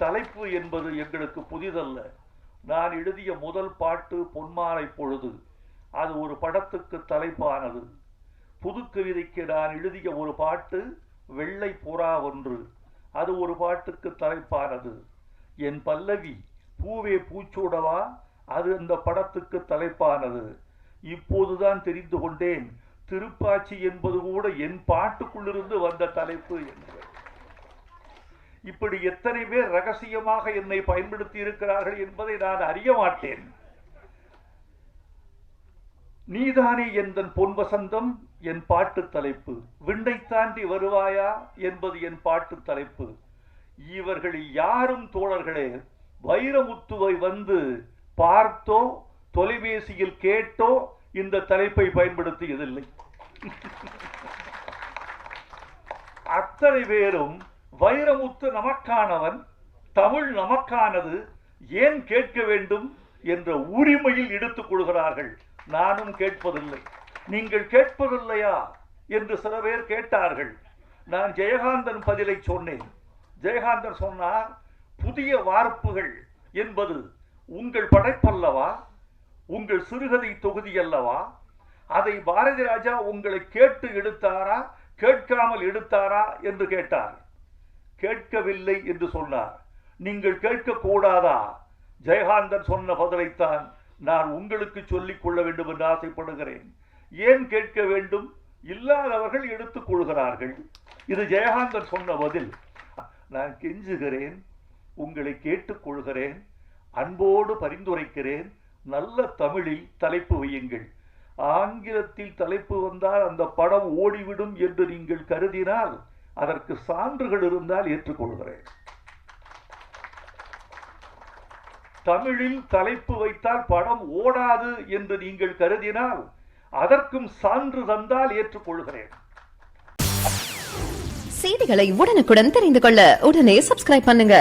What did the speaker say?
தலைப்பு என்பது எங்களுக்கு புதிதல்ல. நான் எழுதிய முதல் பாட்டு பொன்மாலை பொழுது, அது ஒரு படத்துக்கு தலைப்பானது. புது கவிதைக்கு நான் எழுதிய ஒரு பாட்டு வெள்ளை புறா ஒன்று, அது ஒரு பாட்டுக்கு தலைப்பானது. என் பல்லவி பூவே பூச்சூடவா, அது அந்த படத்துக்கு தலைப்பானது. இப்போதுதான் தெரிந்து கொண்டேன், திருப்பாச்சி என்பது கூட என் பாட்டுக்குள்ளிருந்து வந்த தலைப்பு என்று. இப்படி எத்தனை பேர் ரகசியமாக என்னை பயன்படுத்தி இருக்கிறார்கள் என்பதை நான் அறிய மாட்டேன். நீதானே எந்தன் பொன் வசந்தம் என் பாட்டு தலைப்பு, விண்ணை தாண்டி வருவாயா என்பது என் பாட்டு தலைப்பு. இவர்கள் யாரும் தோழர்களே வைரமுத்துவை வந்து பார்த்தோ தொலைபேசியில் கேட்டோ இந்த தலைப்பை பயன்படுத்தியதில்லை. அத்தனை பேரும் வைரமுத்து நமக்கானவன், தமிழ் நமக்கானது, ஏன் கேட்க வேண்டும் என்ற உரிமையில் எடுத்துக் கொள்கிறார்கள். நானும் கேட்பதில்லை. நீங்கள் கேட்பதில்லையா என்று சில பேர் கேட்டார்கள். நான் ஜெயகாந்தன் பதிலை சொன்னேன். ஜெயகாந்தன் சொன்னார், புதிய வார்ப்புகள் என்பது உங்கள் படைப்பல்லவா, உங்கள் சிறுகதை தொகுதி அல்லவா, அதை பாரதி ராஜா உங்களை கேட்டு எடுத்தாரா கேட்காமல் எடுத்தாரா என்று கேட்டார். கேட்கவில்லை என்று சொன்னார். நீங்கள் கேட்கக்கூடாதா? ஜெயகாந்தன் சொன்ன பதிலைத்தான் நான் உங்களுக்கு சொல்லிக் கொள்ள வேண்டும் என்று ஆசைப்படுகிறேன். ஏன் கேட்க வேண்டும்? இல்லாதவர்கள் எடுத்துக் கொள்கிறார்கள். இது ஜெயகாந்தன் சொன்ன பதில். நான் கெஞ்சுகிறேன், உங்களை கேட்டுக்கொள்கிறேன், அன்போடு பரிந்துரைக்கிறேன், நல்ல தமிழில் தலைப்பு வையுங்கள். ஆங்கிலத்தில் தலைப்பு வந்தால் அந்த படம் ஓடிவிடும் என்று நீங்கள் கருதினால் அதற்கு சான்றுகள் இருந்தால் ஏற்றுக்கொள்கிறேன். தமிழில் தலைப்பு வைத்தால் படம் ஓடாது என்று நீங்கள் கருதினால் அதற்கும் சான்று தந்தால் ஏற்றுக்கொள்கிறேன். செய்திகளை உடனுக்குடன் தெரிந்து கொள்ள உடனே சப்ஸ்கிரைப் பண்ணுங்க.